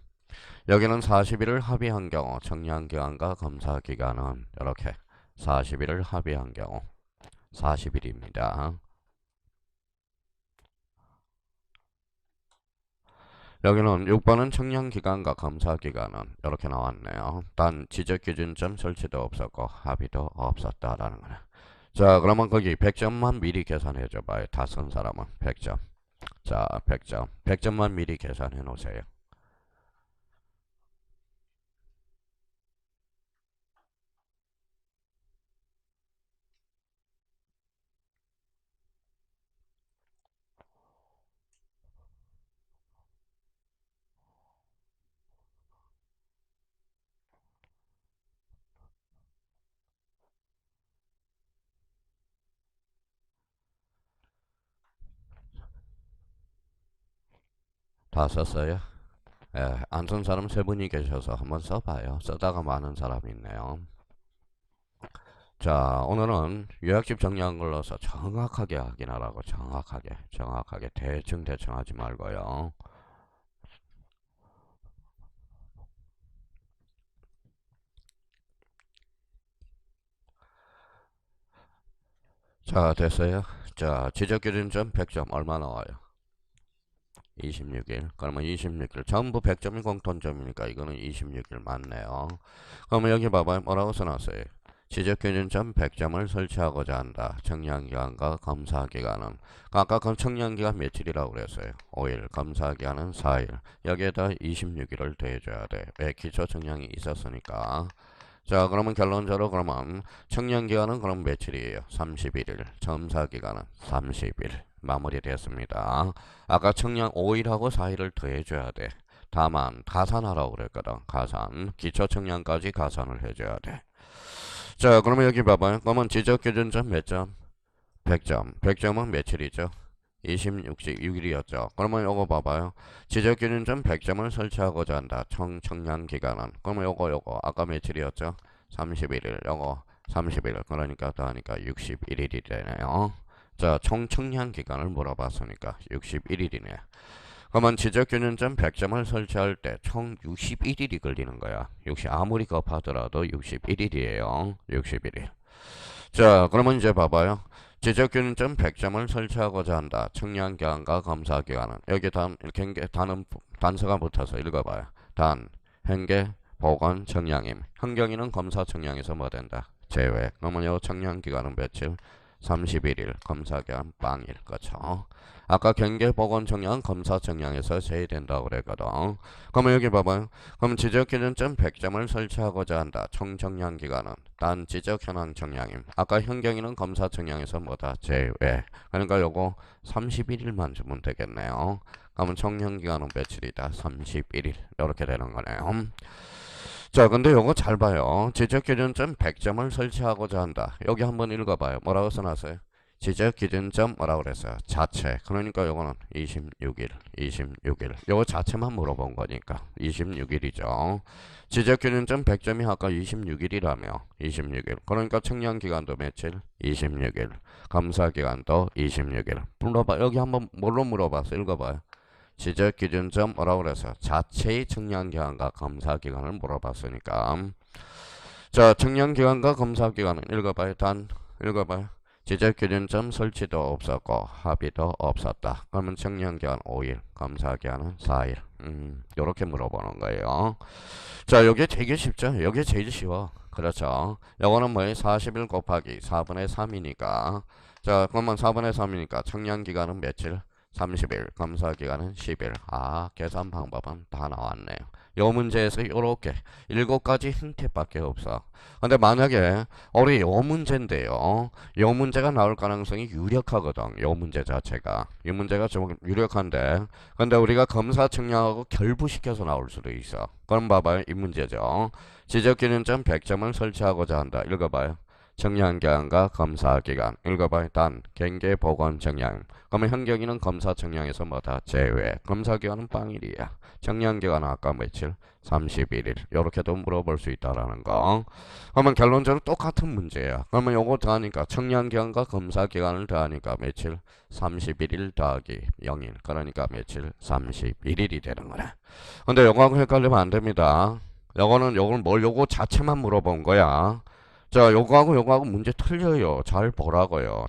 여기는 40일을 합의한 경우 청량기간과 검사기간은 이렇게 40일을 합의한 경우 40일입니다. 여기는 6번은 청량기간과 검사기간은 이렇게 나왔네요. 단 지적기준점 설치도 없었고 합의도 없었다라는 거네. 자, 그러면 거기 100점만 미리 계산해 줘봐요. 다 쓴 사람은 100점. 자, 100점. 100점만 미리 계산해 놓으세요. 다 썼어요? 예, 안 쓴 사람 3분이 계셔서 한번 써봐요. 쓰다가 많은 사람이 있네요. 자, 오늘은 요약집 정리한 걸로서 정확하게 확인하라고. 정확하게 대충 하지 말고요. 자, 됐어요. 자, 지적기준점 100점 얼마 나와요? 26일. 그러면 26일. 전부 100점이 공통점이니까 이거는 26일 맞네요. 그러면 여기 봐봐요. 뭐라고 써놨어요? 지적기준점 100점을 설치하고자 한다. 청량기간과 검사기간은 아까 그 청량기간 며칠이라고 그랬어요? 5일. 검사기간은 4일. 여기에다 26일을 더해줘야 돼. 왜? 기초 청량이 있었으니까. 자, 그러면 결론적으로 그러면 청량기간은 그럼 며칠이에요? 31일. 검사기간은 30일. 마무리됐습니다. 아까 청량 5일하고 4일을 더해줘야 돼. 다만 가산하라고 그랬거든. 가산. 기초 청량까지 가산을 해줘야 돼. 자, 그러면 여기 봐봐요. 그러면 지적기준점 몇 점? 100점. 100점은 며칠이죠? 26일이었죠. 그러면 요거 봐봐요. 지적기준점 100점을 설치하고자 한다. 청량기간은. 그러면 요거 아까 며칠이었죠? 31일. 요거 30일. 그러니까 더하니까 61일이 되네요. 자, 청량기간을 물어봤으니까 61일이네. 그러면 지적균형점 100점을 설치할 때 총 61일이 걸리는 거야. 아무리 급하더라도 61일이에요. 61일. 자, 그러면 이제 봐봐요. 지적균형점 100점을 설치하고자 한다. 청량기간과 검사기간은 여기 이렇게 단서가 붙어서 읽어봐요. 단, 현계, 보건, 청량임. 현경이는 검사 청량에서 뭐 된다? 제외. 그러면 요 청량기간은 며칠? 31일. 검사기간 빵일. 그렇죠? 아까 경계보건청량 검사청량에서 제외된다고 그랬거든. 그러면 여기 봐봐요. 그럼 지적기준점 100점을 설치하고자 한다. 총청량 기간은 단 지적 현황 청량임. 아까 현경이는 검사청량에서 뭐다? 제외. 그러니까 요거 31일만 주면 되겠네요. 그러면 청량 기간은 며칠이다? 31일. 이렇게 되는 거네요. 자, 근데 요거 잘 봐요. 지적기준점 100점을 설치하고자 한다. 여기 한번 읽어봐요. 뭐라고 써놨어요? 지적기준점 뭐라고 그랬어요? 자체. 그러니까 요거는 26일. 요거 자체만 물어본 거니까 26일이죠. 지적기준점 100점이 아까 26일이라며 26일. 그러니까 청량기간도 며칠? 26일. 감사기간도 26일. 물어봐. 여기 한번 뭘로 물어봤어? 읽어봐요. 지적기준점 뭐라고 그래서 자체의 청량기간과 검사기간을 물어봤으니까. 자, 청량기간과 검사기간은 읽어봐요. 읽어봐요. 지적기준점 설치도 없었고 합의도 없었다. 그러면 청량기간 5일, 검사기간은 4일. 요렇게 물어보는 거예요. 자, 요게 되게 쉽죠? 요게 제일 쉬워. 그렇죠. 요거는 뭐예요? 40일 곱하기 4분의 3이니까. 자, 그러면 4분의 3이니까 청량기간은 며칠? 30일, 검사기간은 10일. 아, 계산 방법은 다 나왔네요. 요 문제에서 요렇게 7가지 힌트밖에 없어. 근데 만약에 우리 요 문제인데요. 요 문제가 나올 가능성이 유력하거든. 요 문제 자체가. 이 문제가 좀 유력한데 근데 우리가 검사 측량하고 결부시켜서 나올 수도 있어. 그럼 봐봐요. 이 문제죠. 지적기준점 100점을 설치하고자 한다. 읽어봐요. 청량기간과 검사기간. 읽어봐요. 단, 경계보건 청량. 그러면 현경이는 검사 청량에서 뭐다? 제외. 검사기간은 빵일이야. 청량기간은 아까 며칠? 31일. 요렇게도 물어볼 수 있다라는 거. 그러면 결론적으로 똑같은 문제야. 그러면 요거 더하니까 청량기간과 검사기간을 더하니까 며칠? 31일 더하기 0일. 그러니까 며칠? 31일이 되는 거네. 근데 요거하고 헷갈리면 안 됩니다. 요거 자체만 물어본 거야. 자, 요거하고 문제 틀려요. 잘 보라고요.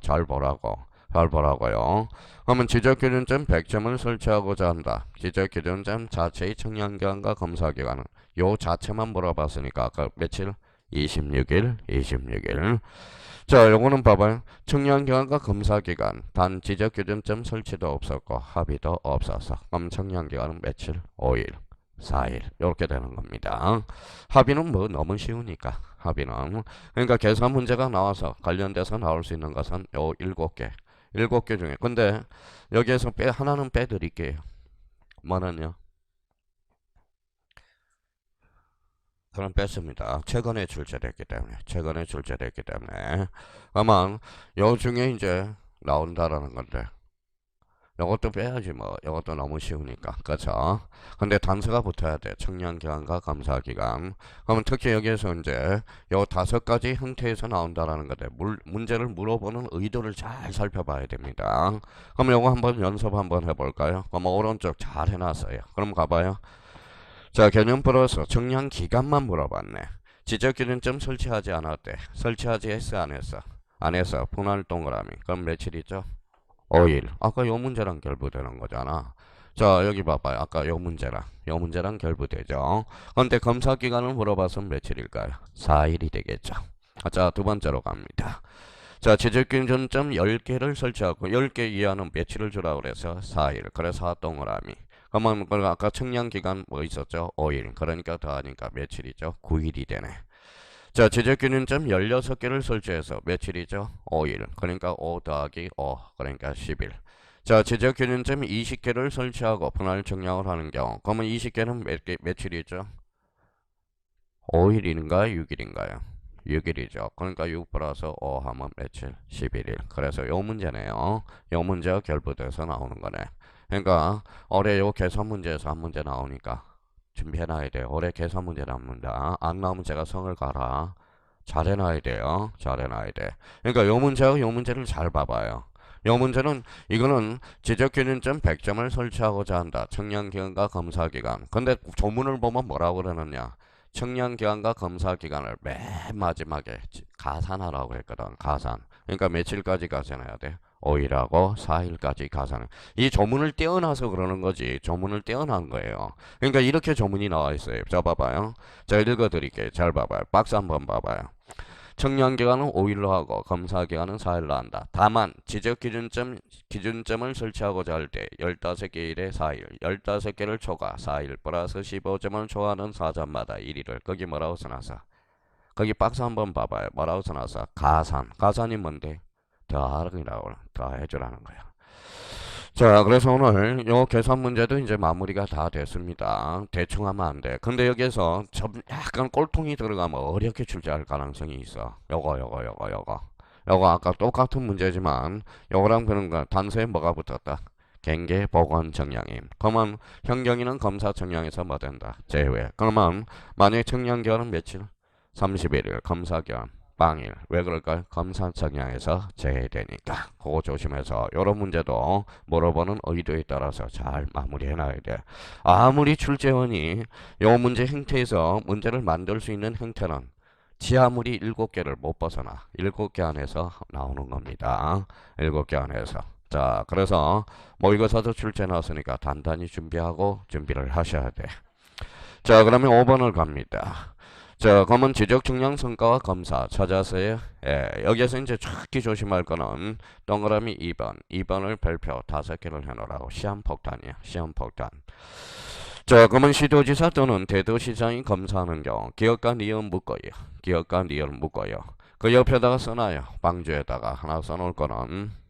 그러면 지적기준점 100점을 설치하고자 한다. 지적기준점 자체의 청량기간과 검사기간은 요 자체만 물어봤으니까 아까 며칠? 26일. 자, 요거는 봐봐요. 청량기간과 검사기간. 단 지적기준점 설치도 없었고 합의도 없었어. 그럼 청량기간은 며칠? 5일. 4일 이렇게 되는 겁니다. 합의는 뭐 너무 쉬우니까 합의는 그러니까 계산 문제가 나와서 관련돼서 나올 수 있는 것은 요 7개 중에 근데 여기에서 하나는 빼드릴게요. 뭐는요? 그럼 뺐습니다. 최근에 출제됐기 때문에 아마 요 중에 이제 나온다라는 건데 요것도 빼야지 뭐. 요것도 너무 쉬우니까. 그쵸? 근데 단서가 붙어야 돼. 청량기간과 검사기간. 그러면 특히 여기에서 이제 요 5가지 형태에서 나온다라는 건데 문제를 물어보는 의도를 잘 살펴봐야 됩니다. 그럼 요거 한번 연습 한번 해볼까요? 그럼 오른쪽 잘 해놨어요. 그럼 가봐요. 자, 개념 풀어서 청량기간만 물어봤네. 지적기준점 설치하지 않았대. 설치하지 했어 안 했어? 안 했어. 분할 동그라미. 그럼 며칠이죠? 5일. 아까 요 문제랑 결부되는 거잖아. 자, 여기 봐봐요. 아까 요 문제랑 결부되죠. 근데 검사 기간을 물어봐서 며칠일까요? 4일이 되겠죠. 자, 두 번째로 갑니다. 자, 지적기준점 10개를 설치하고 10개 이하는 며칠을 주라고 그래서 4일. 그래서 동그라미. 그러면 아까 청량기간 뭐 있었죠? 5일. 그러니까 더하니까 며칠이죠? 9일이 되네. 자, 지적기준점 16개를 설치해서 며칠이죠? 5일. 그러니까 5 더하기 5. 그러니까 10일. 자, 지적기준점 20개를 설치하고 분할 청량을 하는 경우. 그러면 20개는 며칠이죠? 5일인가 6일인가요? 6일이죠. 그러니까 6 플러스 5 하면 며칠? 11일. 그래서 요 문제네요. 요 문제가 결부돼서 나오는 거네. 그러니까 올해 요 계산 문제에서 한 문제 나오니까 준비해놔야 돼요. 올해 계산 문제 나옵니다. 안 나오면 제가 성을 가라. 잘해놔야 돼요. 그러니까 요 문제하고 요 문제를 잘 봐봐요. 요 문제는 이거는 지적기준점 100점을 설치하고자 한다. 청량기간과 검사기간. 근데 조문을 보면 뭐라고 그러느냐. 청량기간과 검사기간을 맨 마지막에 가산하라고 했거든. 가산. 그러니까 며칠까지 가산해야 돼? 5일하고 4일까지 가산. 이 조문을 떼어놔서 그러는 거지. 조문을 떼어난 거예요. 그러니까 이렇게 조문이 나와 있어요. 자, 봐봐요. 자, 읽어드릴게요. 잘 봐봐요. 박스 한번 봐봐요. 청량기간은 5일로 하고 검사기간은 4일로 한다. 다만 기준점을 설치하고자 할 때 15개 일에 4일, 15개를 초과 4일 플러스 15점을 초과하는 사점마다 1일을 거기 뭐라고 써놨어? 거기 박스 한번 봐봐요. 뭐라고 써놨어? 가산이 뭔데? 더해주라는 거야. 자, 그래서 오늘 요 계산 문제도 이제 마무리가 다 됐습니다. 대충 하면 안 돼. 근데 여기에서 좀 약간 꼴통이 들어가면 어렵게 출제할 가능성이 있어. 요거 아까 똑같은 문제지만 요거랑 보는 거 단서에 뭐가 붙었다? 갱계 보건 정량임. 그러면 현경이는 검사 정량에서 뭐 된다? 제외. 그러면 만약에 정량기간은 며칠? 31일 검사기간 빵일. 왜 그럴까요? 검사 정량에서 제외되니까. 그거 조심해서 요런 문제도 물어보는 의도에 따라서 잘 마무리해 놔야 돼. 아무리 출제원이 요 문제 행태에서 문제를 만들 수 있는 행태는 지하물이 7개를 못 벗어나. 7개 안에서 나오는 겁니다. 7개 안에서. 자, 그래서 모의고사도 출제 나왔으니까 단단히 준비하고 준비를 하셔야 돼. 자, 그러면 5번을 갑니다. 자, 그러면 지적 측량 성과와 검사 찾아서요. 예, 여기에서 이제 특히 조심할 거는 동그라미 2번을 별표 5개를 해놓으라고. 시험폭탄이야, 시험폭탄. 자, 그러면 시도지사 또는 대도시장이 검사하는 경우 기업과 니은 묶어요. 기업과 니은 묶어요. 그 옆에다가 써놔요. 방주에다가 하나 써놓을 거는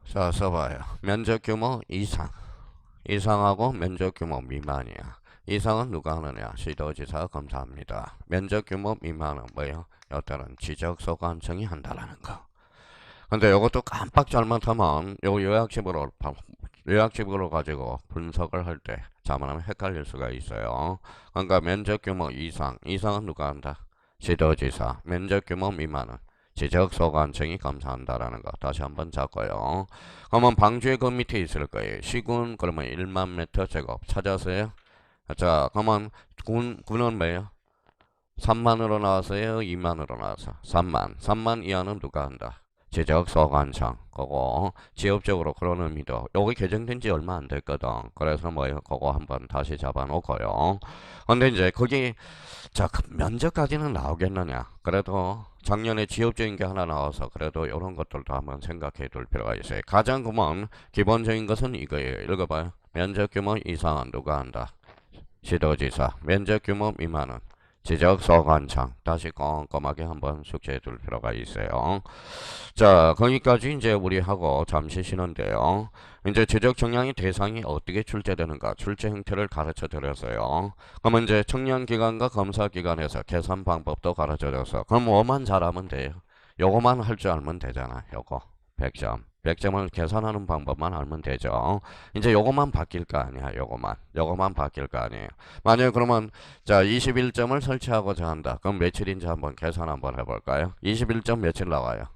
자, 써봐요. 면적 규모 이상하고 면적 규모 미만이야. 이상은 누가 하느냐? 시도지사가 검사합니다. 면적 규모 미만은 뭐예요? 이때는 지적소관청이 한다라는 거. 근데 이것도 깜빡 잘못하면 요 요약집으로 가지고 분석을 할 때 잘못하면 헷갈릴 수가 있어요. 그러니까 면적 규모 이상은 누가 한다? 시도지사. 면적 규모 미만은 지적소관청이 검사한다라는 거 다시 한번 잡고요. 그러면 방주의 그 밑에 있을 거예요. 시군 그러면 1만 미터 제곱 찾아서요. 자, 그러면 군은 뭐예요? 3만으로 나왔어요? 2만으로 나와서 3만 이하는 누가 한다? 지적소관청. 그거 지역적으로 그런 의미도 여기 개정된 지 얼마 안 됐거든. 그래서 뭐예요? 그거 한번 다시 잡아놓고요. 근데 이제 거기 자, 면접까지는 나오겠느냐? 그래도 작년에 지역적인 게 하나 나와서 그래도 이런 것들도 한번 생각해 둘 필요가 있어요. 가장 기본적인 것은 이거예요. 읽어봐요. 면접 규모 이상은 누가 한다? 시도지사. 면접 규모 미만은 지적소관청. 다시 꼼꼼하게 한번 숙지해 둘 필요가 있어요. 자, 거기까지 이제 우리 하고 잠시 쉬는데요. 이제 지적 정량의 대상이 어떻게 출제되는가 출제 형태를 가르쳐 드렸어요. 그러면 이제 청량 기간과 검사 기간에서 계산 방법도 가르쳐 드렸어. 그럼 뭐만 잘하면 돼요. 요거만 할 줄 알면 되잖아. 요거 100점. 100점을 계산하는 방법만 알면 되죠. 이제 요거만 바뀔 거 아니야. 요거만 바뀔 거 아니에요. 만약 그러면 자 21점을 설치하고자 한다. 그럼 며칠인지 한번 계산 한번 해볼까요? 21점 며칠 나와요?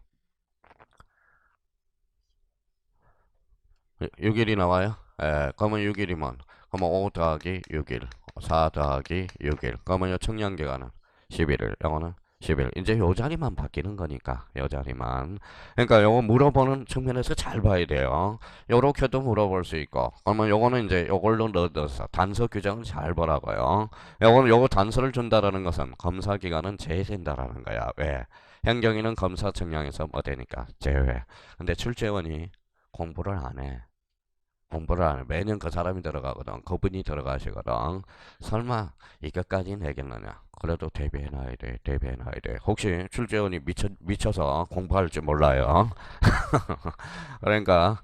6일이 나와요? 예, 그러면 6일이면 그러면 5 더하기 6일 4 더하기 6일 그러면 요 청량기간은 11일 영어는 10일 이제 요 자리만 바뀌는 거니까 요 자리만 그러니까 요거 물어보는 측면에서 잘 봐야 돼요. 요렇게도 물어볼 수 있고 그러면 요거는 이제 요걸로 넣어서 단서 규정을 잘 보라고요. 요거 단서를 준다라는 것은 검사 기간은 제외된다라는 거야. 왜? 현경이는 검사 청량에서 뭐 되니까 제외. 근데 출제원이 공부를 안 해. 공부를 안 해. 매년 그 사람이 들어가거든. 그분이 들어가시거든. 설마 이것까지 내겠느냐. 그래도 대비해놔야 돼. 대비해놔야 돼. 혹시 출제원이 미쳐서 공부할 줄 몰라요. 그러니까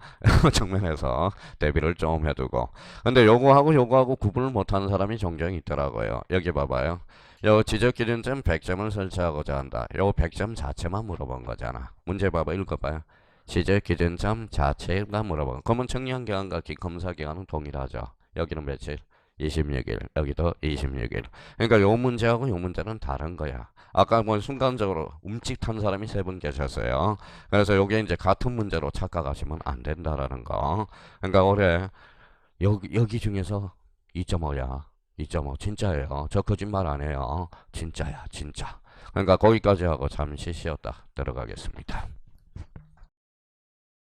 정면에서 대비를 좀 해두고. 근데 요거하고 구분을 못하는 사람이 종종 있더라고요. 여기 봐봐요. 요 지적기준점 100점을 설치하고자 한다. 요 100점 자체만 물어본 거잖아. 문제 봐봐. 읽어봐요. 지적 기준점 자체가 물어본. 그러면 청량기간과 검사기간은 동일하죠. 여기는 며칠? 26일. 여기도 26일. 그러니까 요 문제하고 요 문제는 다른 거야. 아까 뭐 순간적으로 움찔한 사람이 3분 계셨어요. 그래서 요게 이제 같은 문제로 착각하시면 안 된다라는 거. 그러니까 올해 여기 중에서 2.5야. 2.5 진짜예요. 저 거짓말 안 해요. 진짜야, 진짜. 그러니까 거기까지 하고 잠시 쉬었다 들어가겠습니다.